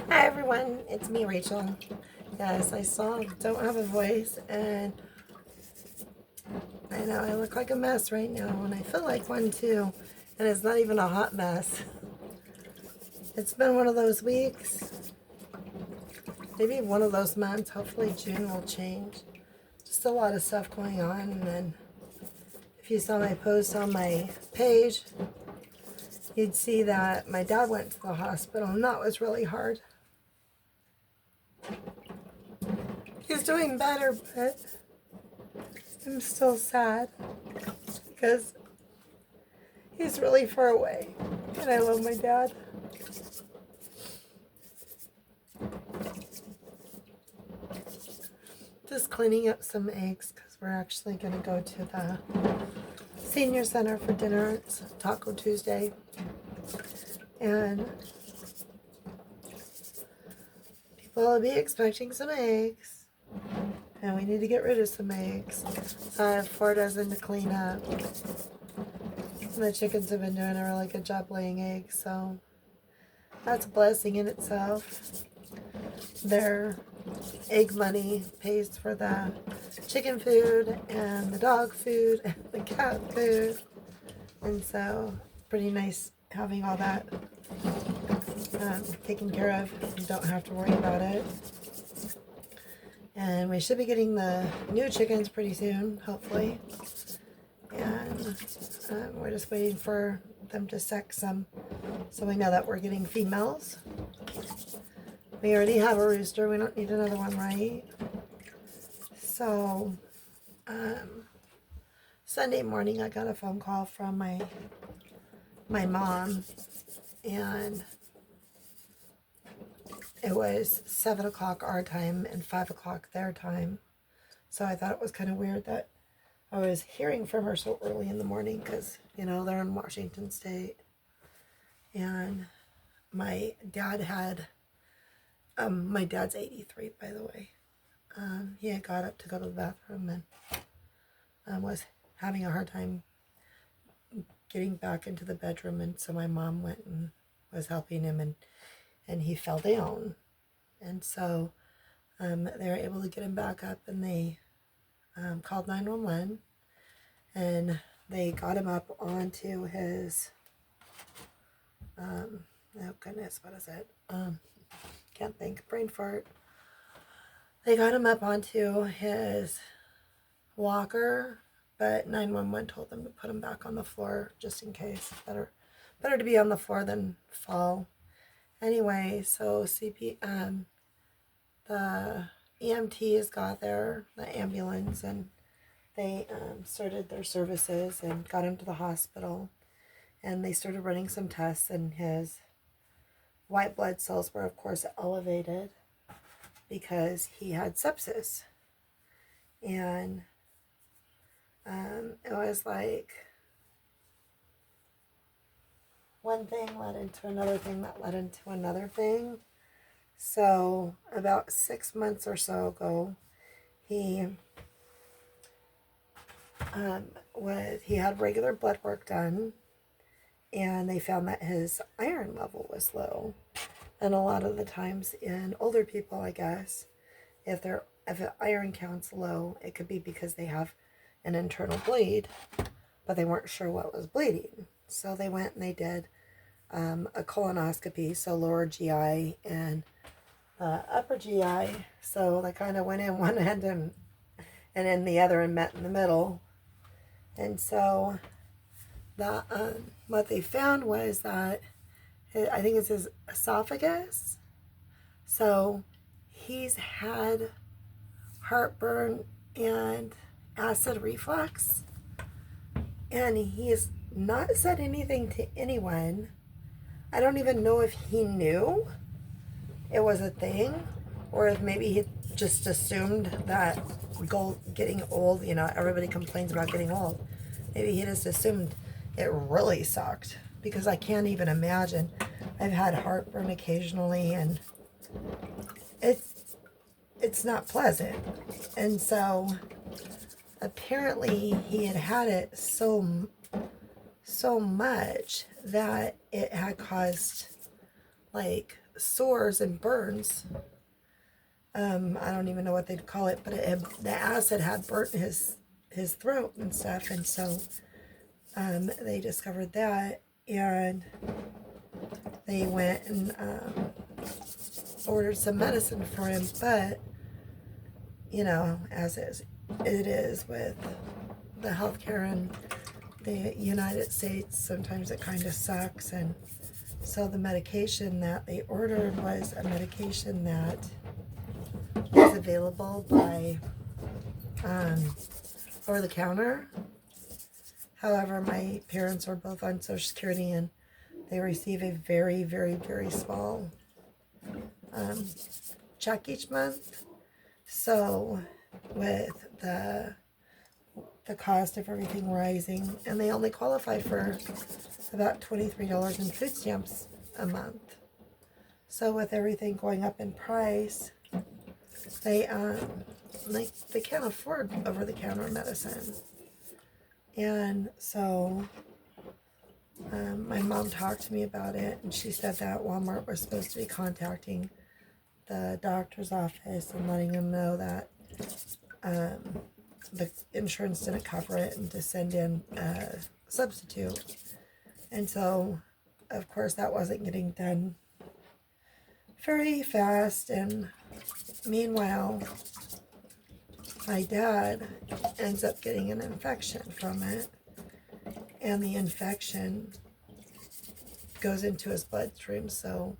Hi everyone, it's me, Rachel. Yes, I saw Don't Have a Voice, and I know I look like a mess right now, and I feel like one too, and it's not even a hot mess. It's been one of those weeks, maybe one of those months. Hopefully June will change. Just a lot of stuff going on, and then if you saw my post on my page, you'd see that my dad went to the hospital, and that was really hard. He's doing better, but I'm still sad because he's really far away, and I love my dad. Just cleaning up some eggs because we're actually going to go to the senior center for dinner. It's Taco Tuesday, and people will be expecting some eggs, and we need to get rid of some eggs. So I have 4 dozen to clean up. And the chickens have been doing a really good job laying eggs, so that's a blessing in itself. Their egg money pays for the chicken food and the dog food and the cat food, and so pretty nice having all that taken care of. You don't have to worry about it. And we should be getting the new chickens pretty soon, hopefully. And we're just waiting for them to sex some, so we know that we're getting females. We already have a rooster. We don't need another one, right? So, Sunday morning, I got a phone call from my mom, and it was 7 o'clock our time and 5 o'clock their time. So I thought it was kind of weird that I was hearing from her so early in the morning because, you know, they're in Washington State. And my dad had, my dad's 83, by the way. He had got up to go to the bathroom and was having a hard time getting back into the bedroom. And so my mom went and was helping him, and he fell down. And so they were able to get him back up, and they called 911, and they got him up onto his, oh goodness, what is it? Can't think, brain fart. They got him up onto his walker, but 911 told them to put him back on the floor just in case. Better to be on the floor than fall. Anyway, so the EMTs got there, the ambulance, and they started their services and got him to the hospital. And they started running some tests, and his white blood cells were, of course, elevated because he had sepsis. And it was like one thing led into another thing that led into another thing. So about 6 months or so ago, he had regular blood work done, and they found that his iron level was low. And a lot of the times in older people, I guess, if the iron count's low, it could be because they have an internal bleed, but they weren't sure what was bleeding. So they went and they did a colonoscopy, so lower GI and upper GI. So they kind of went in one end and in the other and met in the middle. And so what they found was that I think it's his esophagus. So he's had heartburn and acid reflux, and he's not said anything to anyone. I don't even know if he knew it was a thing, or if maybe he just assumed that getting old, you know, everybody complains about getting old. Maybe he just assumed it really sucked, because I can't even imagine. I've had heartburn occasionally, and it's not pleasant. And so apparently he had it so much that it had caused like sores and burns. I don't even know what they'd call it, but the acid had burnt his throat and stuff, and so they discovered that, and they went and ordered some medicine for him. But as it is with the healthcare in the United States, sometimes it kind of sucks, and so the medication that they ordered was a medication that was available by over the counter. However, my parents are both on Social Security, and they receive a very, very, very small check each month. So with the cost of everything rising, and they only qualify for about $23 in food stamps a month. So with everything going up in price, they can't afford over-the-counter medicine. And so my mom talked to me about it, and she said that Walmart was supposed to be contacting the doctor's office and letting them know that the insurance didn't cover it and to send in a substitute. And so, of course, that wasn't getting done very fast. And meanwhile, my dad ends up getting an infection from it, and the infection goes into his bloodstream. So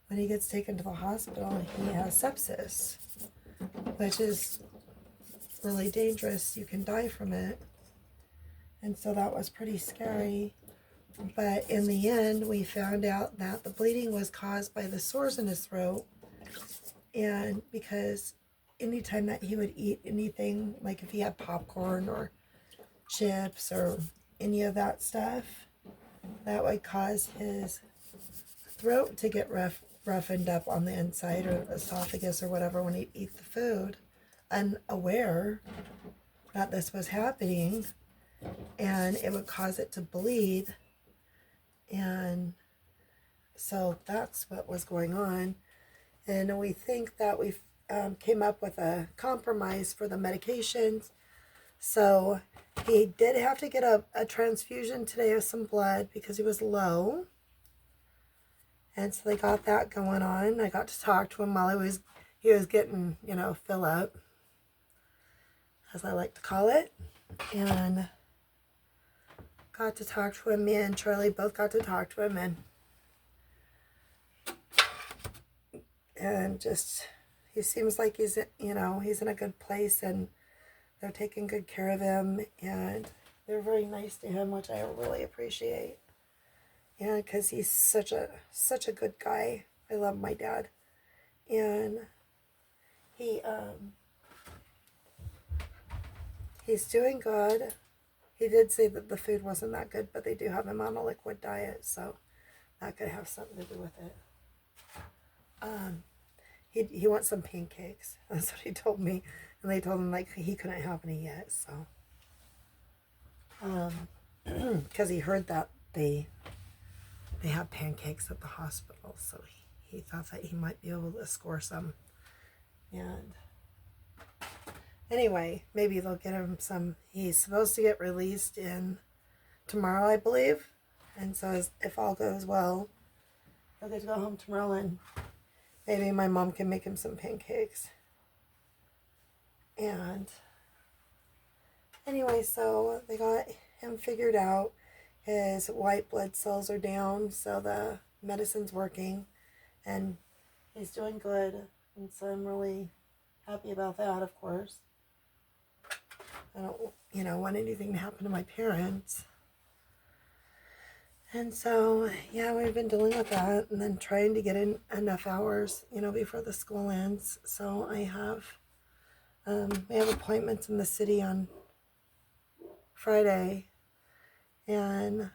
when he gets taken to the hospital, he has sepsis, which is really dangerous. You can die from it. And so that was pretty scary. But in the end, we found out that the bleeding was caused by the sores in his throat. And because anytime that he would eat anything, like if he had popcorn or chips or any of that stuff, that would cause his throat to get roughened up on the inside, or esophagus or whatever, when he'd eat the food, unaware that this was happening, and it would cause it to bleed. And so that's what was going on. And we think that we came up with a compromise for the medications. So he did have to get a transfusion today of some blood because he was low. And so they got that going on. I got to talk to him while he was getting, fill up, as I like to call it. And got to talk to him. Me and Charlie both got to talk to him, and just, he seems like he's in a good place, and they're taking good care of him, and they're very nice to him, which I really appreciate. Yeah, because he's such a good guy. I love my dad. And he's doing good. He did say that the food wasn't that good, but they do have him on a liquid diet, so that could have something to do with it. He wants some pancakes. That's what he told me. And they told him he couldn't have any yet, so because he heard that they have pancakes at the hospital, so he thought that he might be able to score some. And anyway, maybe they'll get him some. He's supposed to get released in tomorrow, I believe. And so if all goes well, he'll get to go home tomorrow, and maybe my mom can make him some pancakes. And anyway, so they got him figured out. His white blood cells are down, so the medicine's working, and he's doing good. And so I'm really happy about that, of course. I don't, want anything to happen to my parents. And so, yeah, we've been dealing with that, and then trying to get in enough hours, before the school ends. So we have appointments in the city on Friday, and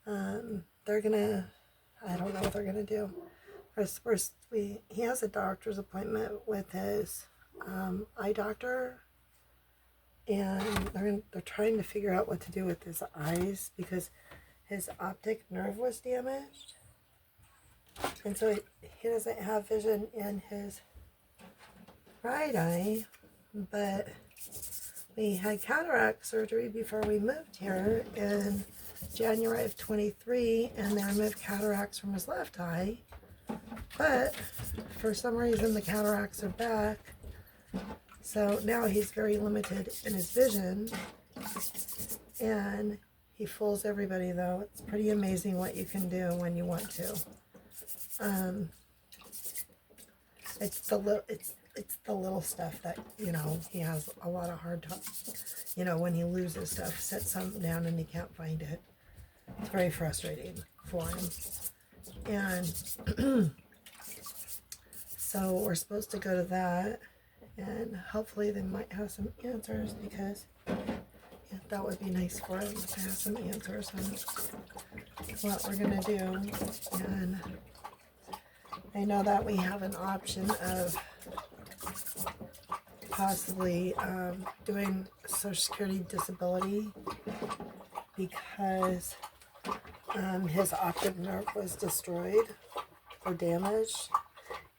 they're gonna, I don't know what they're gonna do. First, he has a doctor's appointment with his eye doctor, and they're trying to figure out what to do with his eyes because his optic nerve was damaged. And so he doesn't have vision in his right eye, but we had cataract surgery before we moved here in January of 23, and they removed cataracts from his left eye. But for some reason, the cataracts are back. So now he's very limited in his vision. And he fools everybody, though. It's pretty amazing what you can do when you want to. It's the little stuff that, you know, he has a lot of hard time. You know, when he loses stuff, sets something down and he can't find it. It's very frustrating for him. And so we're supposed to go to that, and hopefully they might have some answers, because that would be nice for him to have some answers on what we're going to do. And I know that we have an option of possibly doing Social Security disability, because his optic nerve was destroyed or damaged,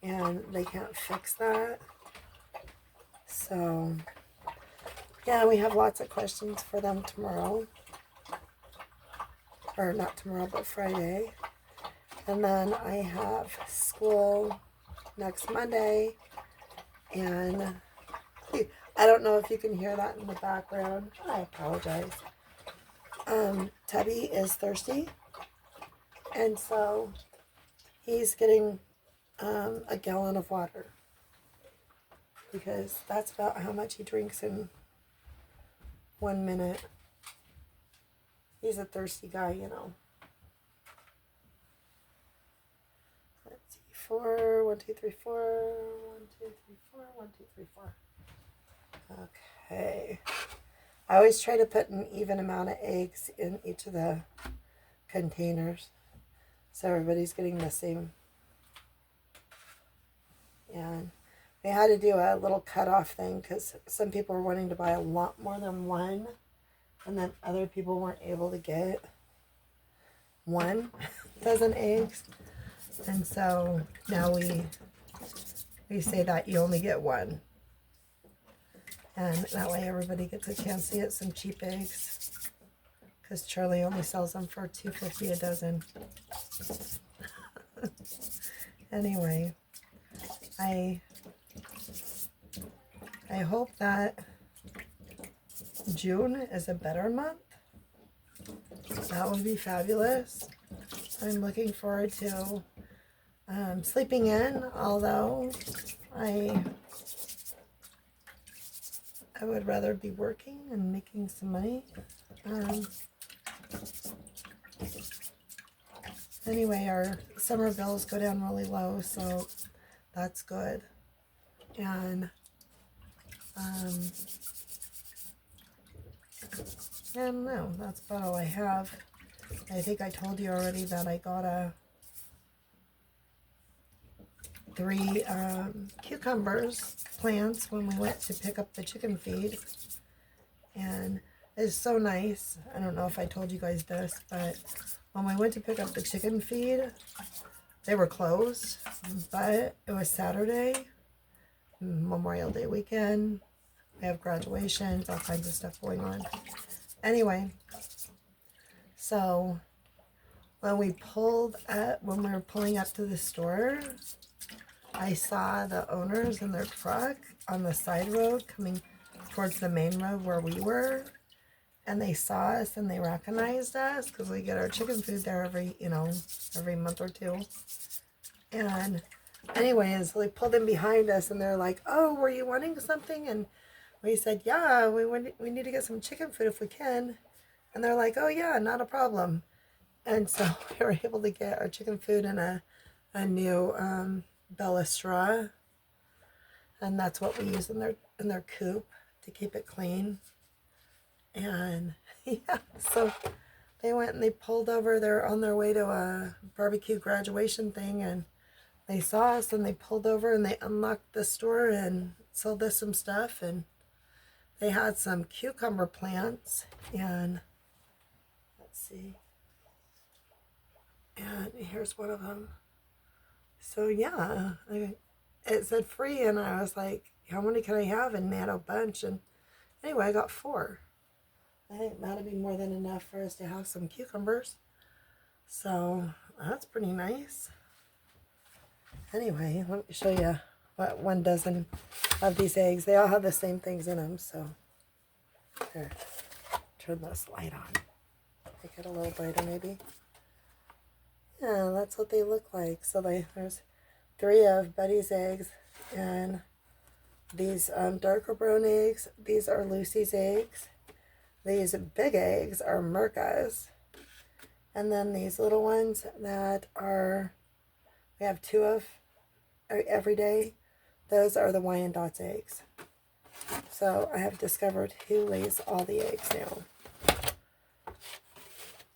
and they can't fix that. So yeah, we have lots of questions for them tomorrow, or not tomorrow, but Friday. And then I have school next Monday, and I don't know if you can hear that in the background. I apologize. Tubby is thirsty, and so he's getting a gallon of water, because that's about how much he drinks in 1 minute. He's a thirsty guy, you know. Let's see, 4, 1, 2, 3, 4, 1, 2, 3, 4, 1, 2, 3, 4. Okay. I always try to put an even amount of eggs in each of the containers, so everybody's getting the same. And we had to do a little cutoff thing, because some people were wanting to buy a lot more than one, and then other people weren't able to get 1 dozen eggs. And so now we say that you only get 1. And that way everybody gets a chance to get some cheap eggs, because Charlie only sells them for $2.50 a dozen. Anyway, I hope that June is a better month. That would be fabulous. I'm looking forward to sleeping in, although I would rather be working and making some money. Anyway, our summer bills go down really low, so that's good. And I don't know, that's about all I have. I think I told you already that I got 3 cucumbers plants when we went to pick up the chicken feed, and it's so nice. I don't know if I told you guys this, but when we went to pick up the chicken feed, they were closed, but it was Saturday, Memorial Day weekend. We have graduations, all kinds of stuff going on. Anyway, so when we were pulling up to the store, I saw the owners in their truck on the side road coming towards the main road where we were, and they saw us and they recognized us, because we get our chicken food there every month or 2. And anyways, they pulled in behind us, and they're like, "Oh, were you wanting something?" And we said, "Yeah, we need to get some chicken food if we can." And they're like, "Oh yeah, not a problem." And so we were able to get our chicken food in a new Bella straw, and that's what we use in their coop to keep it clean. And yeah, so they went and they pulled over. They're on their way to a barbecue graduation thing, and they saw us and they pulled over and they unlocked the store and sold us some stuff. And they had some cucumber plants, and let's see, and here's one of them. So yeah, it said free, and I was like, how many can I have? And they had a bunch. And anyway, I got 4. I think that'll be more than enough for us to have some cucumbers. So that's pretty nice. Anyway, let me show you what 1 dozen of these eggs. They all have the same things in them. So here, turn this light on. Make it a little brighter maybe. Yeah, that's what they look like. So there's 3 of Betty's eggs, and these darker brown eggs, these are Lucy's eggs. These big eggs are Mirka's. And then these little ones that are, we have 2 of every day, those are the Wyandottes eggs. So I have discovered who lays all the eggs now.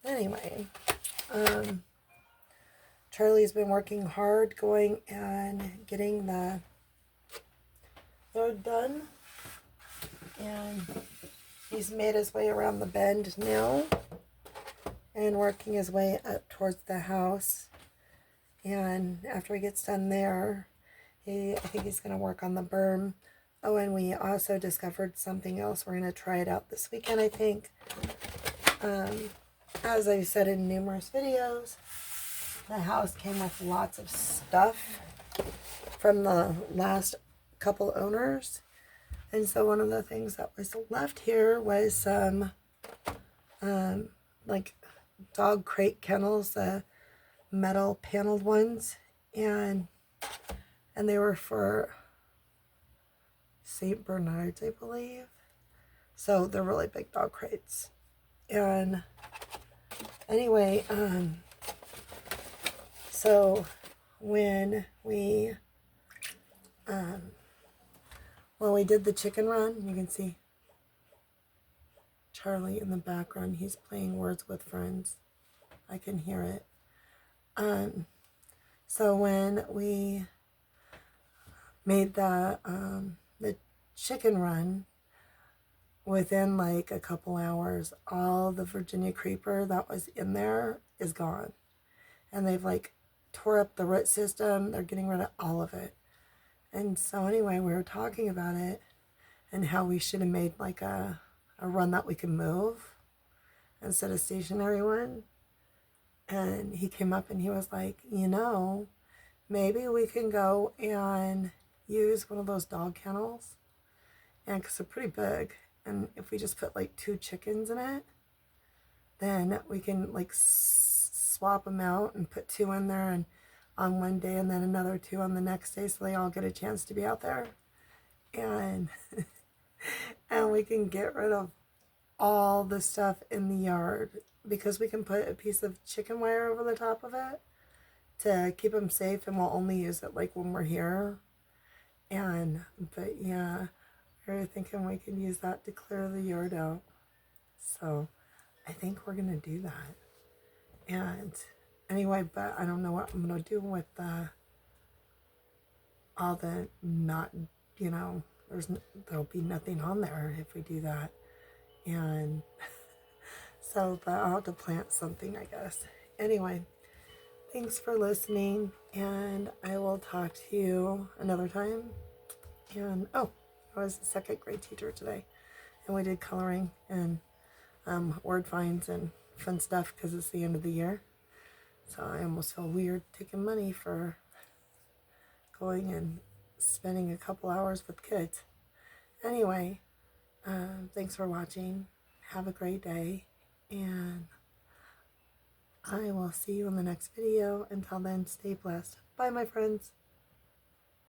Anyway, Charlie's been working hard going and getting the road done, and he's made his way around the bend now and working his way up towards the house. And after he gets done there, I think he's going to work on the berm. Oh, and we also discovered something else. We're going to try it out this weekend, I think. As I've said in numerous videos, the house came with lots of stuff from the last couple owners. And so one of the things that was left here was some like dog crate kennels, the metal paneled ones, and they were for St. Bernards, I believe. So they're really big dog crates. And anyway, so when we did the chicken run, you can see Charlie in the background. He's playing Words with Friends. I can hear it. So when we made the chicken run, within like a couple hours, all the Virginia creeper that was in there is gone. And they've like tore up the root system. They're getting rid of all of it. And so anyway, we were talking about it and how we should have made like a run that we could move instead of stationary one. And he came up and he was like, maybe we can go and use one of those dog kennels. And because they're pretty big. And if we just put like 2 chickens in it, then we can like swap them out and put 2 in there and on one day and then another 2 on the next day, so they all get a chance to be out there. And and we can get rid of all the stuff in the yard, because we can put a piece of chicken wire over the top of it to keep them safe, and we'll only use it like when we're here. But yeah, we were thinking we could use that to clear the yard out. So I think we're gonna do that. And anyway, but I don't know what I'm gonna do with all the not, there'll be nothing on there if we do that. And so, but I'll have to plant something, I guess. Anyway, thanks for listening, and I will talk to you another time. And I was a 2nd grade teacher today, and we did coloring and word finds and fun stuff because it's the end of the year. So I almost feel weird taking money for going and spending a couple hours with kids. Anyway, thanks for watching. Have a great day, and I will see you in the next video. Until then, stay blessed. Bye, my friends.